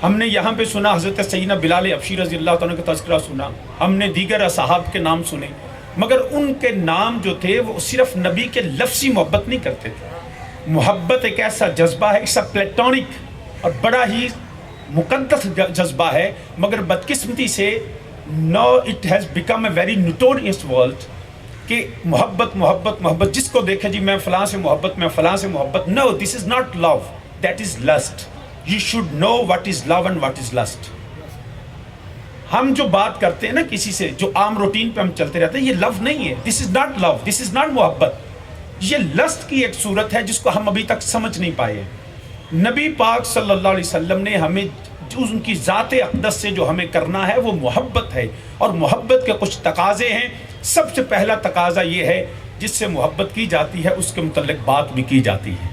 ہم نے یہاں پہ سنا حضرت سیدنا بلال حبشی رضی اللہ تعالیٰ کا تذکرہ سنا، ہم نے دیگر اصحاب کے نام سنے، مگر ان کے نام جو تھے وہ صرف نبی کے لفظی محبت نہیں کرتے تھے. محبت ایک ایسا جذبہ ہے، ایسا پلیٹونک اور بڑا ہی مقدس جذبہ ہے، مگر بدقسمتی سے now it has become a very notorious world کہ محبت محبت محبت، جس کو دیکھے جی میں فلاں سے محبت، میں فلاں سے محبت. No, this is not love, that is lust. You should know what is love and what is lust. ہم جو بات کرتے ہیں نا کسی سے، جو عام روٹین پہ ہم چلتے رہتے ہیں، یہ لو نہیں ہے. This is not love, this is not محبت. یہ لسٹ کی ایک صورت ہے جس کو ہم ابھی تک سمجھ نہیں پائے. نبی پاک صلی اللہ علیہ وسلم نے ہمیں جو ان کی ذات اقدس سے جو ہمیں کرنا ہے وہ محبت ہے، اور محبت کے کچھ تقاضے ہیں. سب سے پہلا تقاضا یہ ہے جس سے محبت کی جاتی ہے اس کے متعلق بات بھی کی جاتی ہے،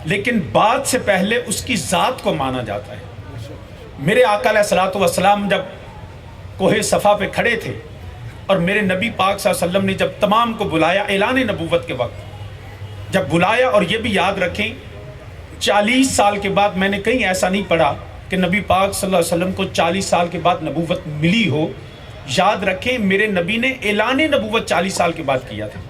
لیکن بات سے پہلے اس کی ذات کو مانا جاتا ہے. میرے آقا علیہ الصلوۃ والسلام جب کوہ صفا پہ کھڑے تھے اور میرے نبی پاک صلی اللہ علیہ وسلم نے جب تمام کو بلایا اعلان نبوت کے وقت، جب بلایا، اور یہ بھی یاد رکھیں 40 سال کے بعد میں نے کہیں ایسا نہیں پڑھا کہ نبی پاک صلی اللہ علیہ وسلم کو 40 سال کے بعد نبوت ملی ہو. یاد رکھیں میرے نبی نے اعلان نبوت 40 سال کے بعد کیا تھا،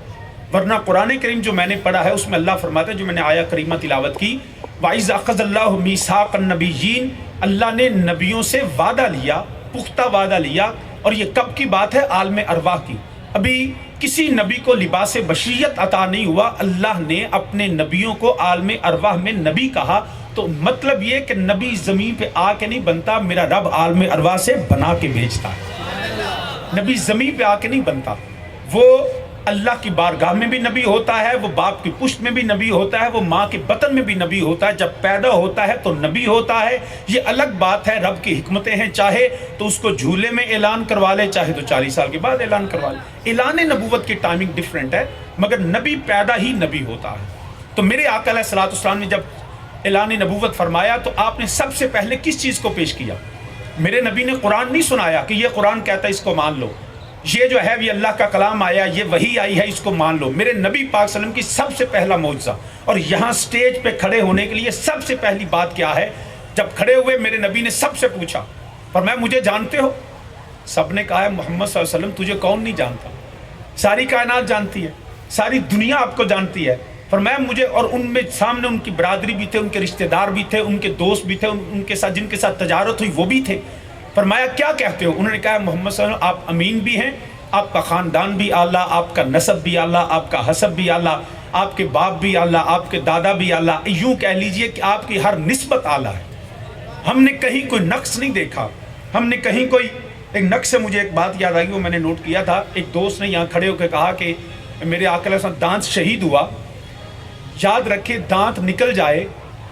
ورنہ قرآن کریم جو میں نے پڑھا ہے اس میں اللہ فرماتا ہے، جو میں نے آیہ کریمہ تلاوت کی، وَإِذْ أَخَذَ اللَّهُ مِيثَاقَ النَّبِيِّينَ، اللہ نے نبیوں سے وعدہ لیا، پختہ وعدہ لیا. اور یہ کب کی بات ہے؟ عالم ارواح کی. ابھی کسی نبی کو لباس بشریت عطا نہیں ہوا، اللہ نے اپنے نبیوں کو عالم ارواح میں نبی کہا. تو مطلب یہ کہ نبی زمین پہ آ کے نہیں بنتا، میرا رب عالم ارواح سے بنا کے بھیجتا ہے. نبی زمین پہ آ کے نہیں بنتا، وہ اللہ کی بارگاہ میں بھی نبی ہوتا ہے، وہ باپ کی پشت میں بھی نبی ہوتا ہے، وہ ماں کے بطن میں بھی نبی ہوتا ہے. جب پیدا ہوتا ہے تو نبی ہوتا ہے. یہ الگ بات ہے، رب کی حکمتیں ہیں، چاہے تو اس کو جھولے میں اعلان کروا لے، چاہے تو 40 سال کے بعد اعلان کروا لے. اعلان نبوت کی ٹائمنگ ڈیفرنٹ ہے، مگر نبی پیدا ہی نبی ہوتا ہے. تو میرے آقا علیہ الصلوۃ والسلام نے جب اعلان نبوت فرمایا تو آپ نے سب سے پہلے کس چیز کو پیش کیا؟ میرے نبی نے قرآن نہیں سنایا کہ یہ قرآن کہتا ہے اس کو مان لو، یہ جو ہے یہ اللہ کا کلام آیا، یہ وحی آئی ہے، اس کو مان لو. میرے نبی پاک صلی اللہ علیہ وسلم کی سب سے پہلا معجزہ. اور یہاں سٹیج پہ کھڑے ہونے کے لیے سب سے پہلی بات کیا ہے؟ جب کھڑے ہوئے میرے نبی نے سب سے پوچھا، فرمایا مجھے جانتے ہو؟ سب نے کہا ہے محمد صلی اللہ علیہ وسلم تجھے کون نہیں جانتا، ساری کائنات جانتی ہے، ساری دنیا آپ کو جانتی ہے. فرمایا مجھے، اور ان میں سامنے ان کی برادری بھی تھے، ان کے رشتہ دار بھی تھے، ان کے دوست بھی تھے، ان کے ساتھ جن کے ساتھ تجارت ہوئی وہ بھی تھے. فرمایا کیا کہتے ہو؟ انہوں نے کہا محمد صلی اللہ علیہ وسلم آپ امین بھی ہیں، آپ کا خاندان بھی اعلیٰ، آپ کا نسب بھی اعلیٰ، آپ کا حسب بھی اعلیٰ، آپ کے باپ بھی اعلیٰ، آپ کے دادا بھی اعلیٰ. یوں کہہ لیجئے کہ آپ کی ہر نسبت اعلیٰ ہے. ہم نے کہیں کوئی نقص نہیں دیکھا، ہم نے کہیں کوئی ایک نقص سے مجھے ایک بات یاد آئی، وہ میں نے نوٹ کیا تھا. ایک دوست نے یہاں کھڑے ہو کے کہا کہ میرے آقا علیہ السلام دانت شہید ہوا. یاد رکھے دانت نکل جائے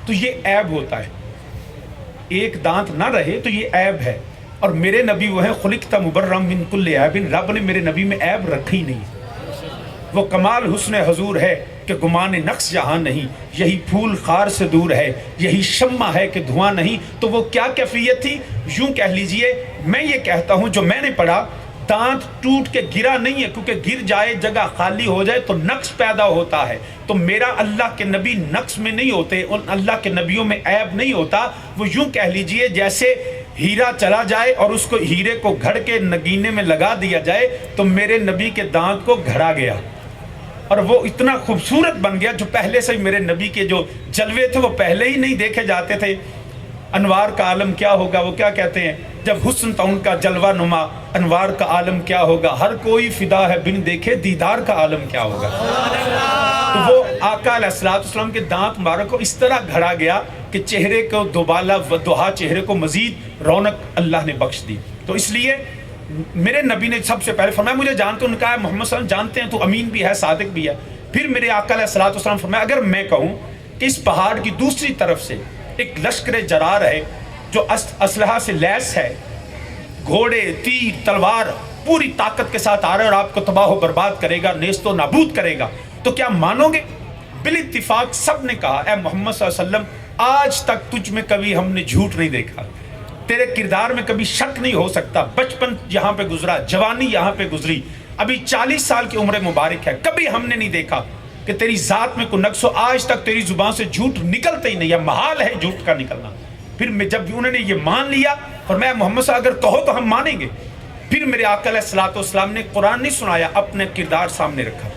تو یہ عیب ہوتا ہے، ایک دانت نہ رہے تو یہ عیب ہے. اور میرے نبی وہ ہیں خلقت مبرم من کل عیب، رب نے میرے نبی میں عیب رکھی نہیں. وہ کمال حسن حضور ہے کہ گمان نقص جہاں نہیں، یہی پھول خار سے دور ہے، یہی شمع ہے کہ دھواں نہیں. تو وہ کیا کیفیت تھی؟ یوں کہہ لیجئے، میں یہ کہتا ہوں جو میں نے پڑھا، دانت ٹوٹ کے گرا نہیں ہے، کیونکہ گر جائے جگہ خالی ہو جائے تو نقص پیدا ہوتا ہے. تو میرا اللہ کے نبی نقص میں نہیں ہوتے، ان اللہ کے نبیوں میں عیب نہیں ہوتا. وہ یوں کہہ لیجئے جیسے ہیرا چلا جائے اور اس کو ہیرے کو گھڑ کے نگینے میں لگا دیا جائے تو میرے نبی کے دانت کو گھڑا گیا اور وہ اتنا خوبصورت بن گیا. جو پہلے سے میرے نبی کے جو جلوے تھے وہ پہلے ہی نہیں دیکھے جاتے تھے. انوار کا عالم کیا ہوگا، وہ کیا کہتے ہیں، جب حسن تھا ان کا جلوہ نما، انوار کا عالم کیا ہوگا، ہر کوئی فدا ہے بن دیکھے دیدار کا عالم کیا ہوگا. تو وہ آقا علیہ السلام کے دانت مبارک کو اس طرح گھڑا گیا کہ چہرے کو دوبالا و دوہا، چہرے کو مزید رونق اللہ نے بخش دی. تو اس لیے میرے نبی نے سب سے پہلے فرمایا مجھے جانتے ہو؟ ان کا ہے محمد صلی اللہ علیہ وسلم جانتے ہیں تو امین بھی ہے، صادق بھی ہے. پھر میرے آقا علیہ السلام فرمایا اگر میں کہوں کہ اس پہاڑ کی دوسری طرف سے ایک لشکر جرار ہے جو اسلحہ سے لیس ہے، گھوڑے، تیر، تلوار پوری طاقت کے ساتھ آ رہا ہے اور آپ کو تباہ و برباد کرے گا، نیست و نابود کرے گا، تو کیا مانو گے؟ بالاتفاق سب نے کہا اے محمد صلی اللہ علیہ وسلم آج تک تجھ میں کبھی ہم نے جھوٹ نہیں دیکھا، تیرے کردار میں کبھی شک نہیں ہو سکتا. بچپن یہاں پہ گزرا، جوانی یہاں پہ گزری، ابھی 40 سال کی عمر مبارک ہے، کبھی ہم نے نہیں دیکھا کہ تیری ذات میں کوئی نقص ہو. آج تک تیری زبان سے جھوٹ نکلتا ہی نہیں ہے، محال ہے جھوٹ کا نکلنا. پھر میں جب انہوں نے یہ مان لیا، فرمایا محمد صلی اللہ علیہ وسلم اگر کہو تو ہم مانیں گے. پھر میرے آقا علیہ الصلوۃ والسلام نے قرآن نہیں سنایا، اپنے کردار سامنے رکھا،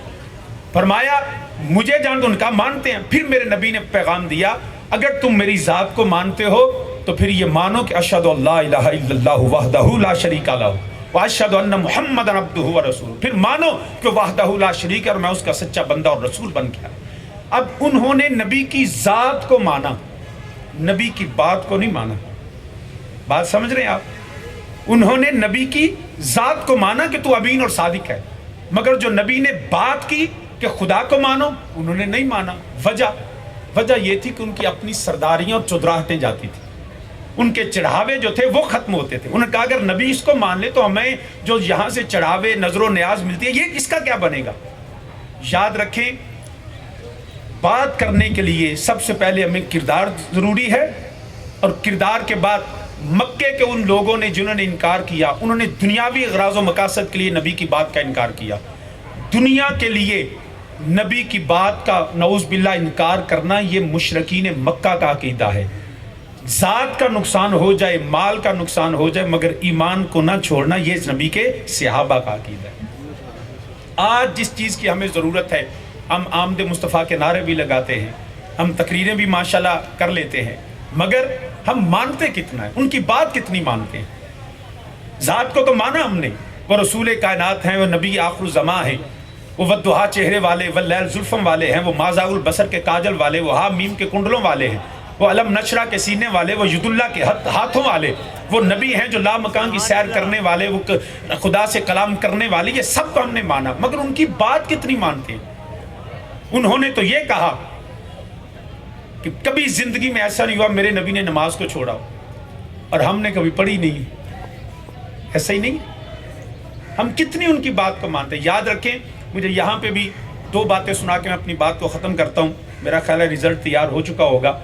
فرمایا مجھے جان دو، ان کا مانتے ہیں. پھر میرے نبی نے پیغام دیا اگر تم میری ذات کو مانتے ہو تو پھر یہ مانو کہ اشہد ان لا الہ الا اللہ وحدہ لا شریک لہ واشہد ان محمدا عبدہ ورسولہ. پھر مانو کہ وحدہ لا شریک ہے اور میں اس کا سچا بندہ اور رسول بن گیا. اب انہوں نے نبی کی ذات کو مانا، نبی کی بات کو نہیں مانا. بات سمجھ رہے ہیں آپ؟ انہوں نے نبی کی ذات کو مانا کہ تو امین اور صادق ہے، مگر جو نبی نے بات کی کہ خدا کو مانو، انہوں نے نہیں مانا. وجہ یہ تھی کہ ان کی اپنی سرداریاں اور چودراہٹیں جاتی تھی، ان کے چڑھاوے جو تھے وہ ختم ہوتے تھے. انہوں نے کہا اگر نبی اس کو مان لے تو ہمیں جو یہاں سے چڑھاوے نظر و نیاز ملتی ہے یہ اس کا کیا بنے گا. یاد رکھیں بات کرنے کے لیے سب سے پہلے ہمیں کردار ضروری ہے، اور کردار کے بعد مکے کے ان لوگوں نے جنہوں نے انکار کیا، انہوں نے دنیاوی اغراض و مقاصد کے لیے نبی کی بات کا انکار کیا. دنیا کے لیے نبی کی بات کا نعوذ باللہ انکار کرنا یہ مشرکین مکہ کا عقیدہ ہے. ذات کا نقصان ہو جائے، مال کا نقصان ہو جائے، مگر ایمان کو نہ چھوڑنا یہ نبی کے صحابہ کا عقیدہ ہے. آج جس چیز کی ہمیں ضرورت ہے، ہم آمد مصطفیٰ کے نعرے بھی لگاتے ہیں، ہم تقریریں بھی ماشاءاللہ کر لیتے ہیں، مگر ہم مانتے کتنا ہے، ان کی بات کتنی مانتے ہیں. ذات کو تو مانا ہم نے، وہ رسول کائنات ہیں، وہ نبی آخر الزماں ہیں، وہ والضحیٰ چہرے والے، واللیل زلفم والے ہیں، وہ مازاغ البصر کے کاجل والے، وہ ہاں میم کے کنڈلوں والے ہیں، وہ علم نشرہ کے سینے والے، وہ ید اللہ کے ہاتھوں والے، وہ نبی ہیں جو لامکان کی سیر کرنے والے، وہ خدا سے کلام کرنے والے. یہ سب کو ہم نے مانا، مگر ان کی بات کتنی مانتے ہیں. انہوں نے تو یہ کہا کہ کبھی زندگی میں ایسا نہیں ہوا میرے نبی نے نماز کو چھوڑا ہو، اور ہم نے کبھی پڑھی نہیں. ایسا ہی نہیں. ہم کتنی ان کی بات کو مانتے ہیں. یاد رکھیں، مجھے یہاں پہ بھی دو باتیں سنا کے میں اپنی بات کو ختم کرتا ہوں. میرا خیال ہے رزلٹ تیار ہو چکا ہوگا.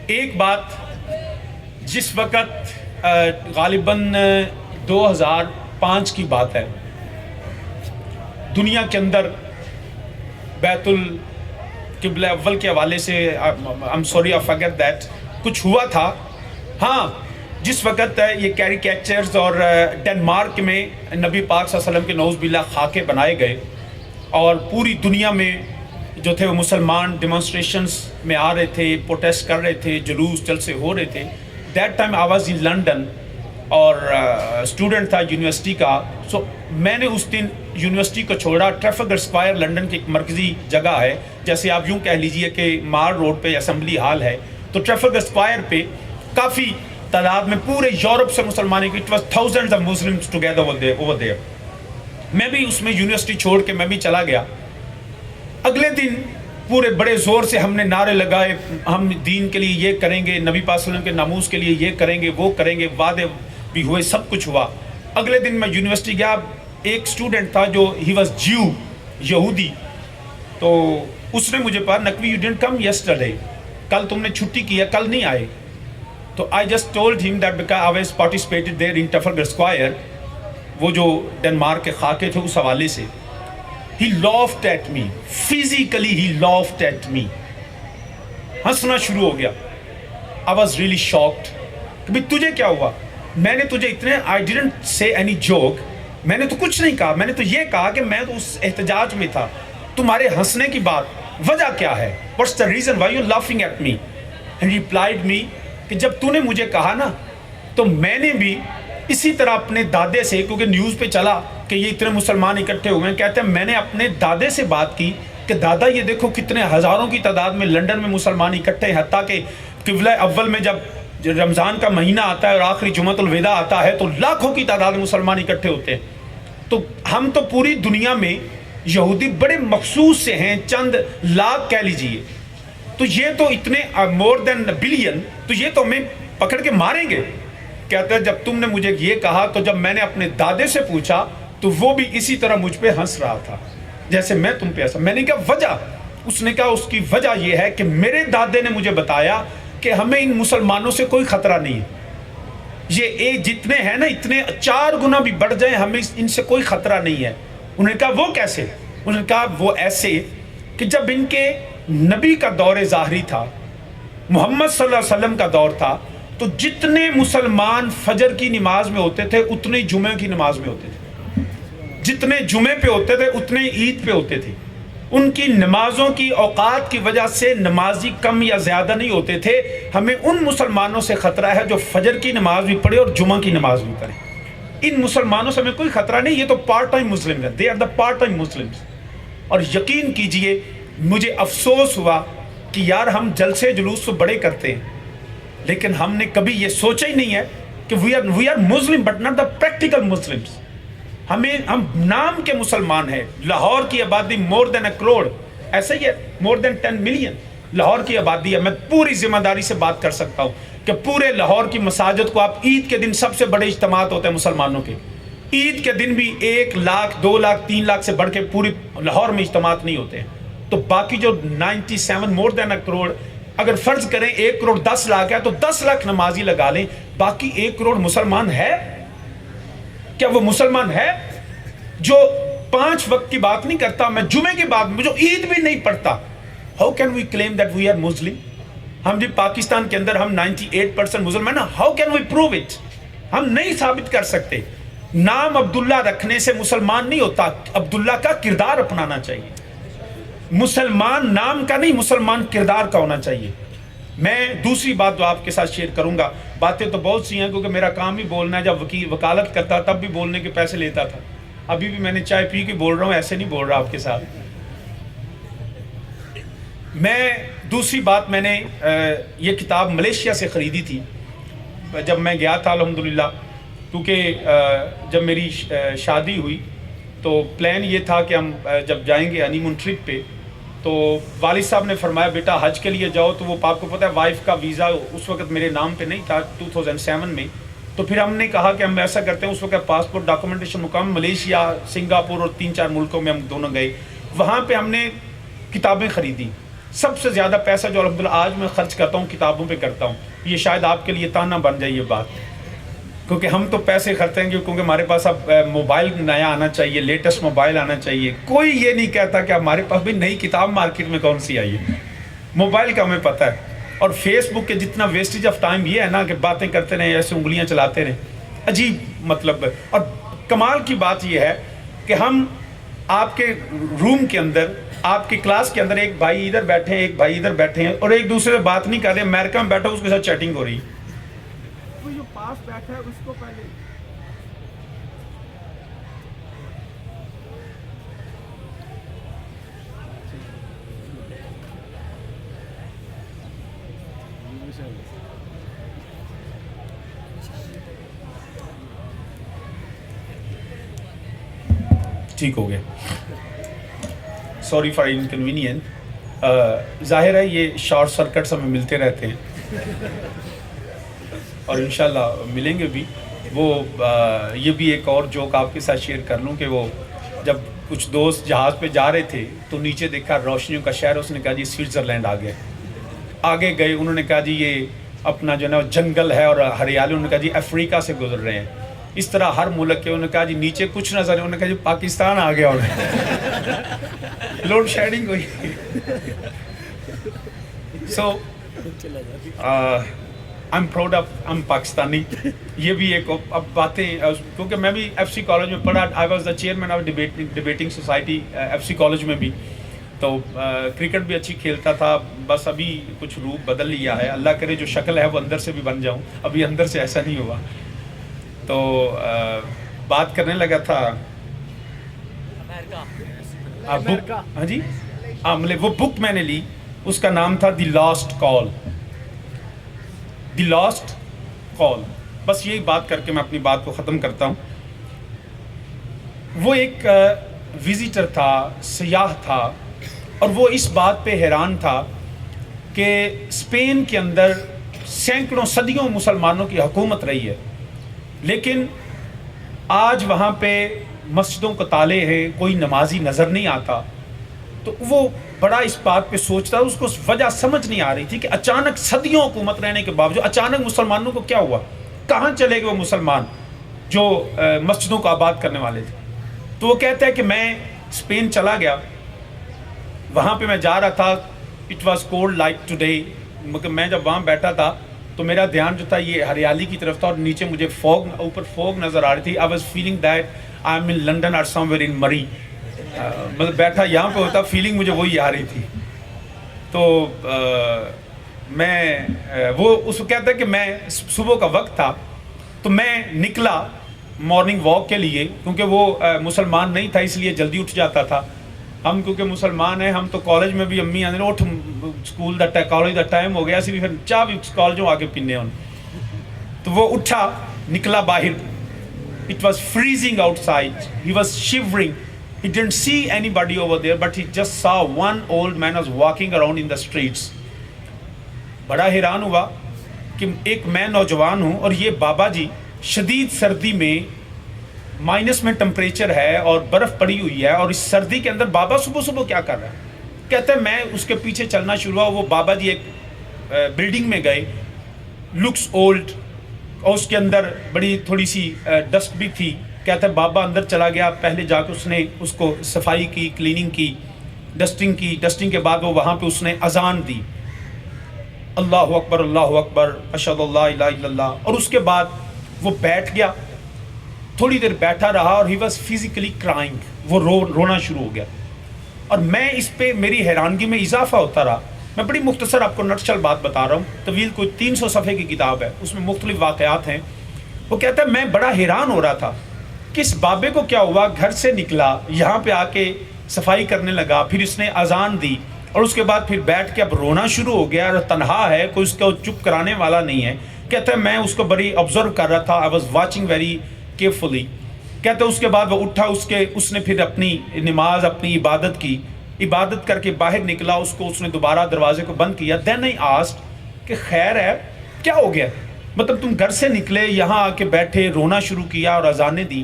ایک بات، جس وقت غالباً 2005 کی بات ہے، دنیا کے اندر بیت القبلہ اول کے حوالے سے I'm sorry I forget that کچھ ہوا تھا. ہاں، جس وقت یہ کیریکیچرز اور ڈنمارک میں نبی پاک صلی اللہ علیہ وسلم کے نعوذ باللہ خاکے بنائے گئے، اور پوری دنیا میں جو تھے وہ مسلمان ڈیمانسٹریشنز میں آ رہے تھے، پروٹیسٹ کر رہے تھے، جلوس جلسے ہو رہے تھے. That time I was in London, اور اسٹوڈنٹ تھا یونیورسٹی کا. سو میں نے اس دن یونیورسٹی کو چھوڑا. ٹریفلگر اسکوائر لنڈن کی ایک مرکزی جگہ ہے، جیسے آپ یوں کہہ لیجئے کہ مار روڈ پہ اسمبلی ہال ہے، تو ٹریفلگر اسکوائر پہ کافی تعداد میں پورے یورپ سے مسلمان، it was thousands of Muslims together over there. میں بھی اس میں یونیورسٹی چھوڑ کے میں بھی چلا گیا. اگلے دن پورے بڑے زور سے ہم نے نعرے لگائے، ہم دین کے لیے یہ کریں گے، نبی پاک صلی اللہ علیہ وسلم کے ناموس کے لیے یہ کریں گے، وہ کریں گے، وعدے بھی ہوئے، سب کچھ ہوا. اگلے دن میں یونیورسٹی گیا. ایک اسٹوڈنٹ تھا جو ہی واز جیو، یہودی، تو اس نے مجھے کہا Naqvi you didn't come yesterday, کل تم نے چھٹی کی ہے، کل نہیں آئے. تو I just told him that because I was participated there in Trafalgar Square، وہ جو ڈنمارک کے خاکے تھے اس حوالے سے. He laughed at me, physically he laughed at me. ہنسنا شروع ہو گیا. I was really shocked کہ بھئی تجھے کیا ہوا؟ میں نے تجھے اتنے I didn't say any joke، میں نے تو کچھ نہیں کہا، میں نے تو یہ کہا کہ میں تو اس احتجاج میں تھا. تمہارے ہنسنے کی بات وجہ کیا ہے؟ What's the reason why you're laughing at me? And he replied me کہ جب تو نے مجھے کہا نا تو میں نے بھی اسی طرح اپنے دادے سے، کیونکہ نیوز پہ چلا کہ یہ اتنے مسلمان اکٹھے ہوئے ہیں، کہتے ہیں میں نے اپنے دادے سے بات کی کہ دادا یہ دیکھو کتنے ہزاروں کی تعداد میں لنڈن میں مسلمان اکٹھے ہیں، حتیٰ کہ قبلہ اول میں جب رمضان کا مہینہ آتا ہے اور آخری جمعۃ الوداع آتا ہے تو لاکھوں کی تعداد میں مسلمان اکٹھے ہوتے ہیں. تو ہم تو پوری دنیا میں یہودی بڑے مخصوص سے ہیں، چند لاکھ کہہ لیجئے، تو یہ تو اتنے مور دین بلین، تو یہ تو ہمیں پکڑ کے ماریں گے. کہتا ہے جب تم نے مجھے یہ کہا تو جب میں نے اپنے دادے سے پوچھا تو وہ بھی اسی طرح مجھ پہ ہنس رہا تھا جیسے میں تم پہ ہنسا. میں نے کہا وجہ؟ اس نے کہا اس کی وجہ یہ ہے کہ میرے دادے نے مجھے بتایا کہ ہمیں ان مسلمانوں سے کوئی خطرہ نہیں ہے، یہ جتنے ہیں نا اتنے 4 گنا بھی بڑھ جائیں ہمیں ان سے کوئی خطرہ نہیں ہے. انہوں نے کہا وہ کیسے؟ انہوں نے کہا وہ ایسے کہ جب ان کے نبی کا دور ظاہری تھا، محمد صلی اللہ علیہ وسلم کا دور تھا تو جتنے مسلمان فجر کی نماز میں ہوتے تھے اتنے ہی جمعہ کی نماز میں ہوتے تھے، جتنے جمعے پہ ہوتے تھے اتنے ہی عید پہ ہوتے تھے. ان کی نمازوں کی اوقات کی وجہ سے نمازی کم یا زیادہ نہیں ہوتے تھے. ہمیں ان مسلمانوں سے خطرہ ہے جو فجر کی نماز بھی پڑھے اور جمعہ کی نماز بھی پڑھے. ان مسلمانوں سے ہمیں کوئی خطرہ نہیں، یہ تو پارٹ ٹائم مسلم ہے، they are the part time Muslims. اور یقین کیجئے مجھے افسوس ہوا کہ یار ہم جلسے جلوس تو بڑے کرتے ہیں لیکن ہم نے کبھی یہ سوچا ہی نہیں ہے کہ we are Muslim but not the practical Muslims. ہم نام کے مسلمان ہیں. لاہور کی آبادی مور دین اے کروڑ، ایسا ہی ہے، مور دین 10 ملین لاہور کی آبادی ہے. میں پوری ذمہ داری سے بات کر سکتا ہوں کہ پورے لاہور کی مساجد کو آپ عید کے دن سب سے بڑے اجتماعات ہوتے ہیں مسلمانوں کے. عید کے دن بھی 1 لاکھ 2 لاکھ 3 لاکھ سے بڑھ کے پوری لاہور میں اجتماعات نہیں ہوتے ہیں. تو باقی جو 97 مور دین اے کروڑ، اگر فرض کریں 1 کروڑ 10 لاکھ ہے تو 10 لاکھ نمازی لگا لیں، باقی 1 کروڑ مسلمان ہے. کیا وہ مسلمان ہے جو 5 وقت کی بات نہیں کرتا، میں جمعے کی بات، جو عید بھی نہیں پڑھتا؟ How can we claim that we are Muslim? ہم بھی پاکستان کے اندر ہم 98% مسلمان ہیں. How can we prove it? ہم نہیں ثابت کر سکتے. نام عبداللہ رکھنے سے مسلمان نہیں ہوتا، عبداللہ کا کردار اپنانا چاہیے. مسلمان نام کا نہیں، مسلمان کردار کا ہونا چاہیے. میں دوسری بات جو آپ کے ساتھ شیئر کروں گا، باتیں تو بہت سی ہیں کیونکہ میرا کام ہی بولنا ہے. جب وکالت کرتا تب بھی بولنے کے پیسے لیتا تھا، ابھی بھی میں نے چائے پی کے بول رہا ہوں، ایسے نہیں بول رہا آپ کے ساتھ. میں دوسری بات، میں نے یہ کتاب ملیشیا سے خریدی تھی جب میں گیا تھا الحمدللہ، کیونکہ جب میری شادی ہوئی تو پلان یہ تھا کہ ہم جب جائیں گے ہنی مون ٹرپ پہ تو والد صاحب نے فرمایا بیٹا حج کے لیے جاؤ. تو وہ آپ کو پتہ ہے وائف کا ویزا اس وقت میرے نام پہ نہیں تھا 2007 میں. تو پھر ہم نے کہا کہ ہم ایسا کرتے ہیں، اس وقت پاسپورٹ ڈاکومنٹیشن مقام ملیشیا، سنگاپور اور 3-4 ملکوں میں ہم دونوں گئے. وہاں پہ ہم نے کتابیں خریدی. سب سے زیادہ پیسہ جو الحمدللہ آج میں خرچ کرتا ہوں کتابوں پہ کرتا ہوں. یہ شاید آپ کے لیے تانا بن جائے یہ بات، کیونکہ ہم تو پیسے خرچیں گے کیونکہ ہمارے پاس اب موبائل نیا آنا چاہیے، لیٹسٹ موبائل آنا چاہیے. کوئی یہ نہیں کہتا کہ ہمارے پاس بھی نئی کتاب مارکیٹ میں کون سی آئی ہے. موبائل کا ہمیں پتہ ہے. اور فیس بک کے جتنا ویسٹیج آف ٹائم یہ ہے نا کہ باتیں کرتے رہیں، ایسے انگلیاں چلاتے رہیں، عجیب مطلب. اور کمال کی بات یہ ہے کہ ہم آپ کے روم کے اندر، آپ کی کلاس کے اندر ایک بھائی ادھر بیٹھے ہیں، ایک بھائی ادھر بیٹھے ہیں اور ایک دوسرے سے بات نہیں کر رہے. امریکہ میں بیٹھا اس کے ساتھ چیٹنگ ہو رہی ہے. جو پاس بیٹھا ہے اس کو پہلے ٹھیک ہو گیا. Sorry for inconvenient. ظاہر ہے یہ شارٹ سرکٹس ہمیں ملتے رہتے ہیں اور انشاءاللہ ملیں گے بھی. وہ یہ بھی ایک اور جوک آپ کے ساتھ شیئر کر لوں کہ وہ جب کچھ دوست جہاز پہ جا رہے تھے تو نیچے دیکھا روشنیوں کا شہر، اس نے کہا جی سوئٹزرلینڈ آ گیا. آگے گئے، انہوں نے کہا جی یہ اپنا جو ہے نا جنگل ہے اور ہریالی، انہوں نے کہا جی افریقہ سے گزر رہے ہیں. اس طرح ہر ملک کے، انہوں نے کہا جی نیچے کچھ نظر ہے، انہوں نے کہا جی پاکستان آ گیا. لوڈ شیڈنگ ہوئی. سو I'm proud of I'm Pakistani. یہ بھی ایک اب باتیں، کیونکہ میں بھی ایف سی کالج میں پڑھا. I was the chairman of debating society F C college میں بھی. تو کرکٹ بھی اچھی کھیلتا تھا. بس ابھی کچھ روپ بدل لیا ہے. اللہ کرے جو شکل ہے وہ اندر سے بھی بن جاؤں. ابھی اندر سے ایسا نہیں ہوا. تو بات کرنے لگا تھا بک. ہاں جی، وہ بک میں نے لی، اس کا نام تھا the last call. The last call. بس یہی بات کر کے میں اپنی بات کو ختم کرتا ہوں. وہ ایک وزیٹر تھا، سیاح تھا، اور وہ اس بات پہ حیران تھا کہ اسپین کے اندر سینکڑوں صدیوں مسلمانوں کی حکومت رہی ہے، لیکن آج وہاں پہ مسجدوں کو تالے ہیں، کوئی نمازی نظر نہیں آتا. تو وہ بڑا اس بات پہ سوچتا، اس کو وجہ سمجھ نہیں آ رہی تھی کہ اچانک صدیوں حکومت رہنے کے باوجود اچانک مسلمانوں کو کیا ہوا، کہاں چلے گئے وہ مسلمان جو مسجدوں کو آباد کرنے والے تھے. تو وہ کہتا ہے کہ میں اسپین چلا گیا، وہاں پہ میں جا رہا تھا. It was called like today. مگر میں جب وہاں بیٹھا تھا تو میرا دھیان جو تھا یہ ہریالی کی طرف تھا اور نیچے مجھے اوپر فوگ نظر آ رہی تھی. I was feeling that I am in London اور سم ویئر ان مری. مطلب بیٹھا یہاں پہ ہوتا, فیلنگ مجھے وہی آ رہی تھی. تو میں وہ اس کو کہتا ہے کہ میں صبح کا وقت تھا تو میں نکلا مارننگ واک کے لیے, کیونکہ وہ مسلمان نہیں تھا اس لیے جلدی اٹھ جاتا تھا. ہم کیونکہ مسلمان ہیں, ہم تو کالج میں بھی امی آنے اٹھ اسکول دا کالج دا ٹائم ہو گیا سی بھی پھر چاہ بھی کالجوں آ کے پینے ہوں. تو وہ اٹھا نکلا باہر. It was freezing outside. He was shivering. He didn't see anybody over there, but he just saw one old man was walking around in the streets. بڑا حیران ہوا کہ ایک میں نوجوان ہوں اور یہ بابا جی شدید سردی میں مائنس میں ٹمپریچر ہے اور برف پڑی ہوئی ہے, اور اس سردی کے اندر بابا صبح صبح کیا کر رہا ہے. کہتے ہیں میں اس کے پیچھے چلنا شروع ہوا. وہ بابا جی ایک بلڈنگ میں گئے, لکس اولڈ, اور اس کے اندر بڑی تھوڑی سی ڈسٹ بھی تھی. کہتا ہے بابا اندر چلا گیا, پہلے جا کے اس نے اس کو صفائی کی, کلیننگ کی, ڈسٹنگ کی. ڈسٹنگ کے بعد وہ وہاں پہ اس نے اذان دی, اللہ اکبر اللہ اکبر اشہد اللہ الہ الا اللہ. اور اس کے بعد وہ بیٹھ گیا, تھوڑی دیر بیٹھا رہا اور ہی واز فزیکلی کرائنگ. وہ رونا شروع ہو گیا. اور میں اس پہ میری حیرانگی میں اضافہ ہوتا رہا. میں بڑی مختصر آپ کو نٹشل بات بتا رہا ہوں, طویل کوئی 300 صفحے کی کتاب ہے, اس میں مختلف واقعات ہیں. وہ کہتا ہے میں بڑا حیران ہو رہا تھا کہ اس بابے کو کیا ہوا. گھر سے نکلا, یہاں پہ آ کے صفائی کرنے لگا, پھر اس نے اذان دی اور اس کے بعد پھر بیٹھ کے اب رونا شروع ہو گیا, اور تنہا ہے, کوئی اس کو چپ کرانے والا نہیں ہے. کہتا ہے میں اس کو بڑی آبزرو کر رہا تھا. I was watching very carefully. کہتے ہیں اس کے بعد وہ اٹھا, اس نے پھر اپنی نماز, اپنی عبادت کی, عبادت کر کے باہر نکلا. اس نے دوبارہ دروازے کو بند کیا. دین آئی آسکڈ کہ خیر ہے, کیا ہو گیا, مطلب تم گھر سے نکلے, یہاں آ کے بیٹھے, رونا شروع کیا اور اذانیں دی,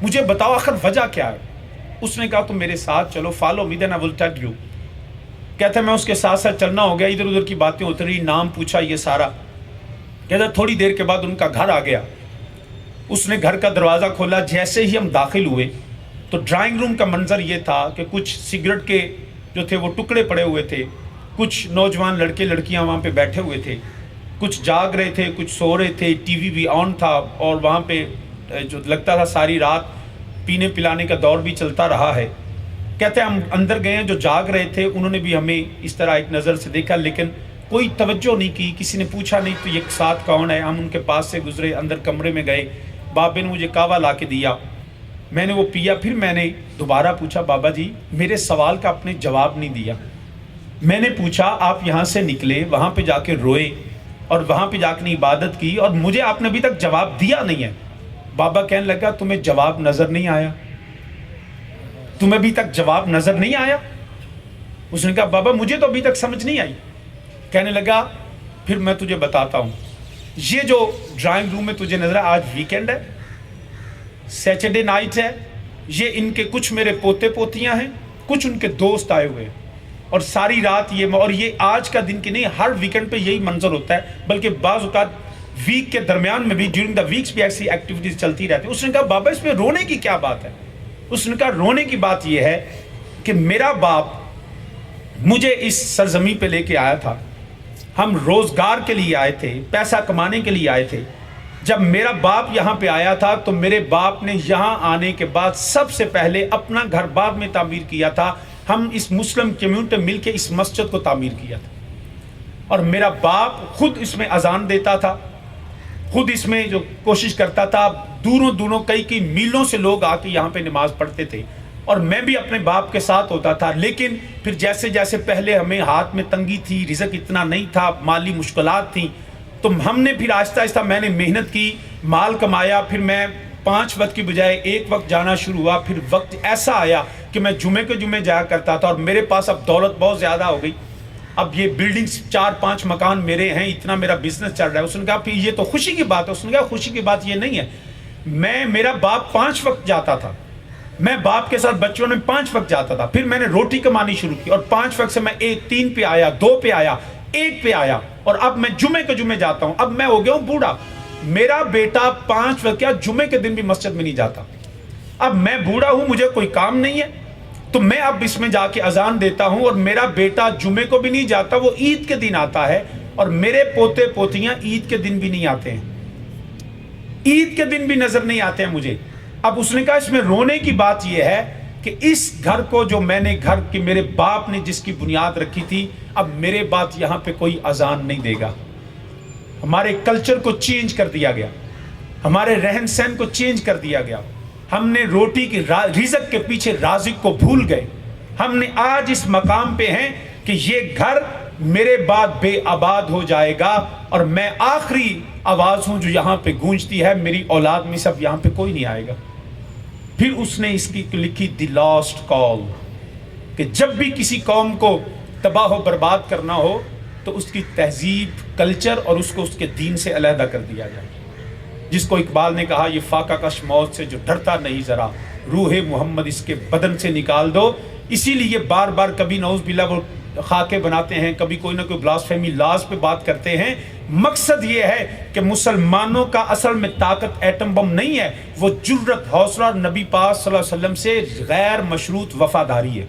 مجھے بتاؤ آخر وجہ کیا ہے. اس نے کہا تم میرے ساتھ چلو, follow me then I will tell you. کہتا ہے میں اس کے ساتھ ساتھ چلنا ہو گیا, ادھر ادھر کی باتیں اتری, نام پوچھا, یہ سارا. کہتا ہے تھوڑی دیر کے بعد ان کا گھر آ گیا. اس نے گھر کا دروازہ کھولا. جیسے ہی ہم داخل ہوئے تو ڈرائنگ روم کا منظر یہ تھا کہ کچھ سگریٹ کے جو تھے وہ ٹکڑے پڑے ہوئے تھے, کچھ نوجوان لڑکے لڑکیاں وہاں پہ بیٹھے ہوئے تھے, کچھ جاگ رہے تھے, کچھ سو رہے تھے, ٹی وی بھی آن تھا, اور وہاں پہ جو لگتا تھا ساری رات پینے پلانے کا دور بھی چلتا رہا ہے. کہتے ہیں ہم اندر گئے ہیں, جو جاگ رہے تھے انہوں نے بھی ہمیں اس طرح ایک نظر سے دیکھا, لیکن کوئی توجہ نہیں کی, کسی نے پوچھا نہیں تو یہ ساتھ کون ہے. ہم ان کے پاس سے گزرے, اندر کمرے میں گئے, بابے نے مجھے کعوہ لا کے دیا, میں نے وہ پیا. پھر میں نے دوبارہ پوچھا بابا جی میرے سوال کا آپ نے جواب نہیں دیا. میں نے پوچھا آپ یہاں سے نکلے, وہاں پہ جا کے روئے اور وہاں پہ جا کے عبادت کی, اور مجھے آپ نے ابھی تک جواب دیا نہیں ہے. بابا کہنے لگا تمہیں جواب نظر نہیں آیا, تمہیں ابھی تک جواب نظر نہیں آیا. اس نے کہا بابا مجھے تو ابھی تک سمجھ نہیں آئی. کہنے لگا پھر میں تجھے بتاتا ہوں, یہ جو ڈرائنگ روم میں تجھے نظر ہے, آج ویکینڈ ہے, سیچرڈے نائٹ ہے, یہ ان کے کچھ میرے پوتے پوتیاں ہیں, کچھ ان کے دوست آئے ہوئے, اور ساری رات یہ, اور یہ آج کا دن کی نہیں, ہر ویکینڈ پہ یہی منظر ہوتا ہے, بلکہ بعض اوقات ویک کے درمیان میں بھی, ڈیورنگ دا ویکس بھی ایسی ایکٹیویٹیز چلتی رہتی. اس نے کہا بابا اس میں رونے کی کیا بات ہے. اس نے کہا رونے کی بات یہ ہے کہ میرا باپ مجھے اس سرزمین پہ لے کے آیا تھا, ہم روزگار کے لیے آئے تھے, پیسہ کمانے کے لیے آئے تھے. جب میرا باپ یہاں پہ آیا تھا تو میرے باپ نے یہاں آنے کے بعد سب سے پہلے اپنا گھر بعد میں تعمیر کیا تھا. ہم اس مسلم کمیونٹی مل کے اس مسجد کو تعمیر کیا تھا, اور میرا باپ خود اس میں اذان دیتا تھا, خود اس میں جو کوشش کرتا تھا. دوروں کئی میلوں سے لوگ آ کے یہاں پہ نماز پڑھتے تھے, اور میں بھی اپنے باپ کے ساتھ ہوتا تھا. لیکن پھر جیسے جیسے پہلے ہمیں ہاتھ میں تنگی تھی, رزق اتنا نہیں تھا, مالی مشکلات تھیں, تو ہم نے پھر آہستہ آہستہ میں نے محنت کی, مال کمایا. پھر میں 5 وقت کی بجائے 1 وقت جانا شروع ہوا. پھر وقت ایسا آیا کہ میں جمعے کے جمعے جایا کرتا تھا, اور میرے پاس اب دولت بہت زیادہ ہو گئی. اب یہ بلڈنگز 4-5 مکان میرے ہیں, اتنا میرا بزنس چل رہا ہے. اس نے کہا پھر یہ تو خوشی کی بات ہے. اس نے کہا خوشی کی بات یہ نہیں ہے, میرا باپ 5 وقت جاتا تھا, میں باپ کے ساتھ بچوں میں 5 وقت جاتا تھا. پھر میں نے روٹی کمانی شروع کی, اور 5 وقت سے میں 3 پہ آیا, 2 پہ آیا, 1 پہ آیا, اور اب میں جمعے کے جمعے جاتا ہوں. اب میں ہو گیا ہوں بوڑھا. میرا بیٹا 5 وقت کیا جمعے کے دن بھی مسجد میں نہیں جاتا. اب میں بوڑھا ہوں, مجھے کوئی کام نہیں ہے, تو میں اب اس میں جا کے اذان دیتا ہوں, اور میرا بیٹا جمعے کو بھی نہیں جاتا, وہ عید کے دن آتا ہے, اور میرے پوتے پوتیاں عید کے دن بھی نہیں آتے ہیں، عید کے دن بھی نظر نہیں آتے ہیں مجھے۔ اب اس نے کہا اس میں رونے کی بات یہ ہے کہ اس گھر کو جو میں نے گھر کے میرے باپ نے جس کی بنیاد رکھی تھی، اب میرے بعد یہاں پہ کوئی اذان نہیں دے گا۔ ہمارے کلچر کو چینج کر دیا گیا، ہمارے رہن سہن کو چینج کر دیا گیا، ہم نے روٹی کی رزق کے پیچھے رازق کو بھول گئے۔ ہم نے آج اس مقام پہ ہیں کہ یہ گھر میرے بعد بے آباد ہو جائے گا، اور میں آخری آواز ہوں جو یہاں پہ گونجتی ہے، میری اولاد میں سب یہاں پہ کوئی نہیں آئے گا۔ پھر اس نے اس کی لکھی دی لاسٹ کال، کہ جب بھی کسی قوم کو تباہ و برباد کرنا ہو تو اس کی تہذیب، کلچر اور اس کو اس کے دین سے علیحدہ کر دیا جائے۔ جس کو اقبال نے کہا یہ فاقہ کش موت سے جو ڈرتا نہیں ذرا، روح محمد اس کے بدن سے نکال دو۔ اسی لیے بار بار کبھی نعوذ باللہ وہ خاکے بناتے ہیں، کبھی کوئی نہ کوئی بلاسفیمی لاز پہ بات کرتے ہیں۔ مقصد یہ ہے کہ مسلمانوں کا اصل میں طاقت ایٹم بم نہیں ہے، وہ جرت، حوصلہ اور نبی پاک صلی اللہ علیہ وسلم سے غیر مشروط وفاداری ہے۔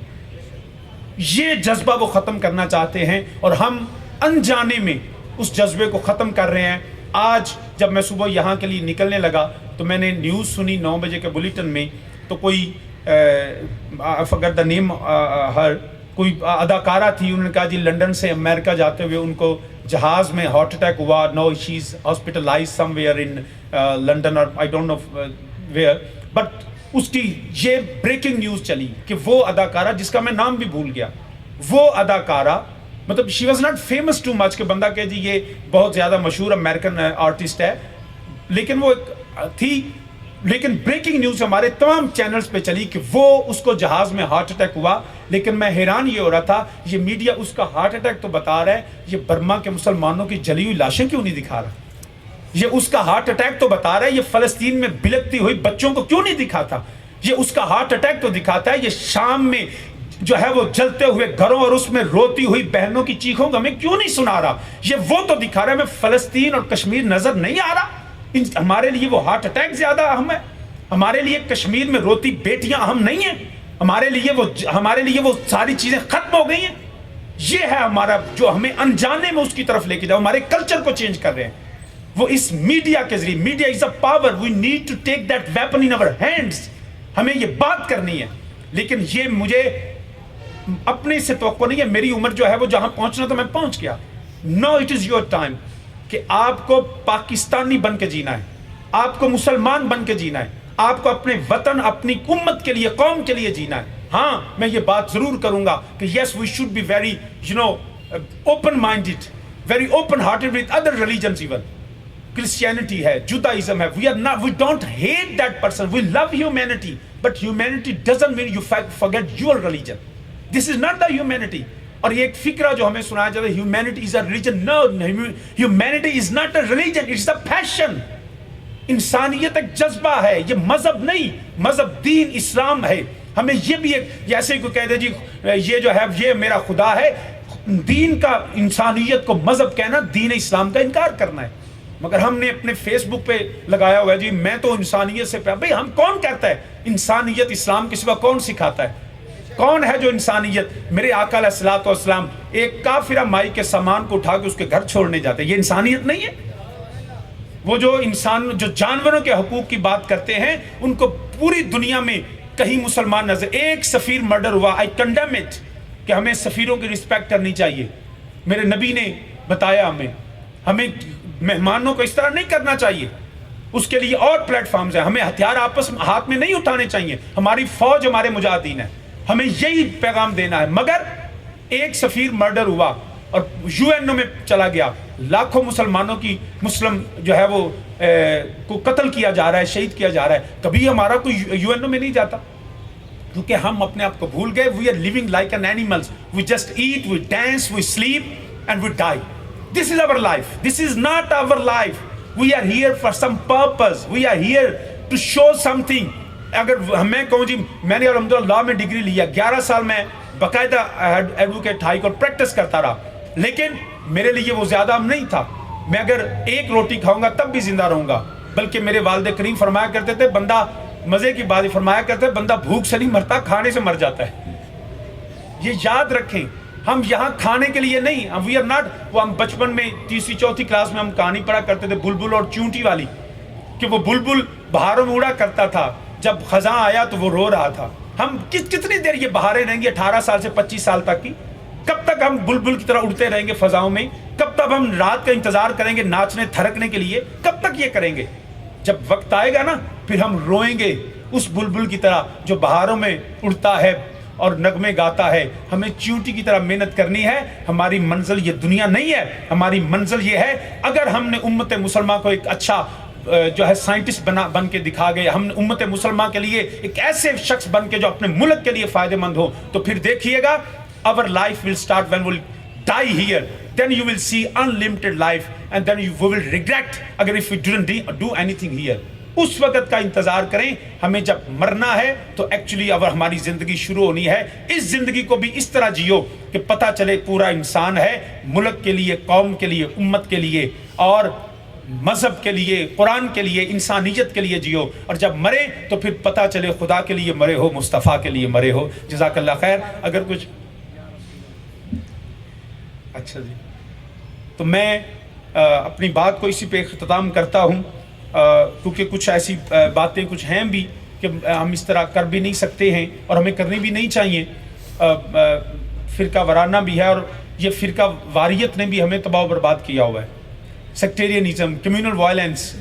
یہ جذبہ وہ ختم کرنا چاہتے ہیں، اور ہم انجانے میں اس جذبے کو ختم کر رہے ہیں۔ آج جب میں صبح یہاں کے لیے نکلنے لگا تو میں نے نیوز سنی 9 بجے کے بلیٹن میں، تو کوئی فگر دا نیم ہر کوئی اداکارہ تھی، انہوں نے کہا جی لنڈن سے امریکہ جاتے ہوئے ان کو جہاز میں ہارٹ اٹیک ہوا، now she is hospitalized somewhere in London اور I don't know where, but اس کی یہ بریکنگ نیوز چلی کہ وہ اداکارہ جس کا میں نام بھی بھول گیا، وہ اداکارہ مطلب she was not famous too much کہ بندہ کہ جی یہ بہت زیادہ مشہور امریکن آرٹسٹ ہے، لیکن وہ تھی، لیکن بریکنگ نیوز ہمارے تمام چینلز پہ چلی کہ وہ اس کو جہاز میں ہارٹ اٹیک ہوا۔ لیکن میں حیران یہ ہو رہا تھا، یہ میڈیا اس کا ہارٹ اٹیک تو بتا رہا ہے، یہ برما کے مسلمانوں کی جلی ہوئی لاشیں کیوں نہیں دکھا رہا؟ یہ اس کا ہارٹ اٹیک تو بتا رہا ہے، یہ فلسطین میں بلکتی ہوئی بچوں کو کیوں نہیں دکھاتا؟ یہ اس کا ہارٹ اٹیک تو دکھاتا ہے، یہ شام میں جو ہے وہ جلتے ہوئے گھروں اور اس میں روتی ہوئی بہنوں کی چیخوں کو ہمیں کیوں نہیں سنا رہا؟ یہ وہ تو دکھا رہا ہے، ہمیں فلسطین اور کشمیر نظر نہیں آ رہا؟ ہمارے لیے وہ ہارٹ اٹیک زیادہ اہم ہے؟ ہمارے لیے کشمیر میں روتی بیٹیاں اہم نہیں ہیں؟ ہمارے لیے وہ ساری چیزیں ختم ہو گئی ہیں؟ یہ ہے ہمارا جو ہمیں انجانے میں اس کی طرف لے کے جاؤ، ہمارے کلچر کو چینج کر رہے ہیں وہ اس میڈیا کے ذریعے۔ Media is a power, we need to take that weapon in our hands, ہمیں یہ بات کرنی ہے۔ لیکن یہ مجھے اپنے سے توقع نہیں ہے، میری عمر جو ہے وہ جہاں پہنچنا تو میں پہنچ گیا۔ نو اٹ از یور ٹائم کہ آپ کو پاکستانی بن کے جینا ہے، آپ کو مسلمان بن کے جینا ہے، آپ کو اپنے وطن، اپنی امت کے لیے، قوم کے لیے جینا ہے۔ ہاں میں یہ بات ضرور کروں گا کہ yes we should be very open minded, very open hearted with other religions, even Christianity ہے، جودائزم ہے، we don't hate that person, we love humanity, but humanity doesn't mean you forget your religion, this is not the humanity. اور یہ ایک فکرہ جو ہمیں سنایا جاتا ہے humanity is a religion, no, humanity is not a religion, it's a passion. انسانیت ایک جذبہ ہے، یہ مذہب نہیں، مذہب دین اسلام ہے۔ ہمیں یہ بھی ایک جیسے کوئی کہہ دے جی یہ جو ہے یہ میرا خدا ہے، دین کا انسانیت کو مذہب کہنا دین اسلام کا انکار کرنا ہے۔ مگر ہم نے اپنے فیس بک پہ لگایا ہوا ہے جی میں تو انسانیت سے پیار، بھئی ہم کون کہتا ہے انسانیت اسلام کے سوا کون سکھاتا ہے؟ کون ہے جو انسانیت؟ میرے آقا علیہ الصلوۃ والسلام ایک کافرہ مائی کے سامان کو اٹھا کے اس کے گھر چھوڑنے جاتے ہیں، یہ انسانیت نہیں ہے؟ وہ جو جانوروں کے حقوق کی بات کرتے ہیں ان کو پوری دنیا میں کہیں مسلمان نظر، ایک سفیر مرڈر ہوا، آئی کنڈیم اٹ، کہ ہمیں سفیروں کی رسپیکٹ کرنی چاہیے۔ میرے نبی نے بتایا ہمیں مہمانوں کو اس طرح نہیں کرنا چاہیے، اس کے لیے اور پلیٹ فارمز ہیں، ہمیں ہتھیار آپس میں ہاتھ میں نہیں اٹھانے چاہیے، ہماری فوج ہمارے مجاہدین ہیں، ہمیں یہی پیغام دینا ہے۔ مگر ایک سفیر مرڈر ہوا اور یو این او میں چلا گیا، لاکھوں مسلمانوں کی مسلم جو ہے وہ کو قتل کیا جا رہا ہے، شہید کیا جا رہا ہے، کبھی ہمارا کوئی یو این او میں نہیں جاتا، کیونکہ ہم اپنے آپ کو بھول گئے۔ We are living like an animals, we just eat, we dance, we sleep and we die. This is our life, this is not our life. We are here for some purpose, we are here to show something. اگر میں کہوں جی میں نے الحمدللہ law میں degree لیا، 11 سال میں باقاعدہ ایڈوکیٹ ہائی کورٹ پریکٹس کرتا رہا، لیکن میرے لیے وہ زیادہ اہم نہیں تھا۔ میں اگر ایک روٹی کھاؤں گا تب بھی زندہ رہوں گا، بلکہ میرے والد کریم فرمایا کرتے تھے، بندہ مزے کی بات فرمایا کرتے تھے، بندہ بھوک سے نہیں مرتا، کھانے سے مر جاتا ہے۔ یہ یاد رکھیں ہم یہاں کھانے کے لیے نہیں، وی آر ناٹ. وہ ہم بچپن میں تیسری چوتھی کلاس میں ہم کہانی پڑھا کرتے تھے بلبل اور چونٹی والی، کہ وہ بلبل بہاروں میں اڑا کرتا تھا، جب خزاں آیا تو وہ رو رہا تھا. ہم کتنی دیر یہ بہاریں رہیں گی 18 سال سے 25 سال تک کی؟ کب تک ہم بلبل کی طرح اڑتے رہیں گے فضاؤں میں؟ کب تک ہم رات کا انتظار کریں گے ناچنے تھرکنے کے لیے؟ کب تک یہ کریں گے؟ جب وقت آئے گا نا پھر ہم روئیں گے اس بلبل کی طرح جو بہاروں میں اڑتا ہے اور نغمے گاتا ہے. ہمیں چیونٹی کی طرح محنت کرنی ہے. ہماری منزل یہ دنیا نہیں ہے، ہماری منزل یہ ہے اگر ہم نے امت مسلمہ کو ایک اچھا جو ہے سائنٹسٹ بن کے دکھا گئے، ہم نے امت مسلمہ کے لیے ایک ایسے شخص بن کے جو اپنے ملک کے لیے فائدہ مند ہو، تو پھر دیکھیے گا our life will start when we'll die here. Then you will see unlimited life and then we will regret اگر if we didn't do anything here. اس وقت کا انتظار کریں. ہمیں جب مرنا ہے تو ایکچولی اب ہماری زندگی شروع ہونی ہے. اس زندگی کو بھی اس طرح جیو کہ پتہ چلے پورا انسان ہے، ملک کے لیے، قوم کے لیے، امت کے لیے اور مذہب کے لیے، قرآن کے لیے، انسانیت کے لیے جیو. اور جب مرے تو پھر پتہ چلے خدا کے لیے مرے ہو، مصطفیٰ کے لیے مرے ہو. جزاک اللہ خیر. اگر کچھ اچھا جی، تو میں اپنی بات کو اسی پہ اختتام کرتا ہوں، کیونکہ کچھ ایسی باتیں کچھ ہیں بھی کہ ہم اس طرح کر بھی نہیں سکتے ہیں اور ہمیں کرنی بھی نہیں چاہیے. فرقہ وارانہ بھی ہے اور یہ فرقہ واریت نے بھی ہمیں تباہ و برباد کیا ہوا ہے. Sectarianism, communal violence,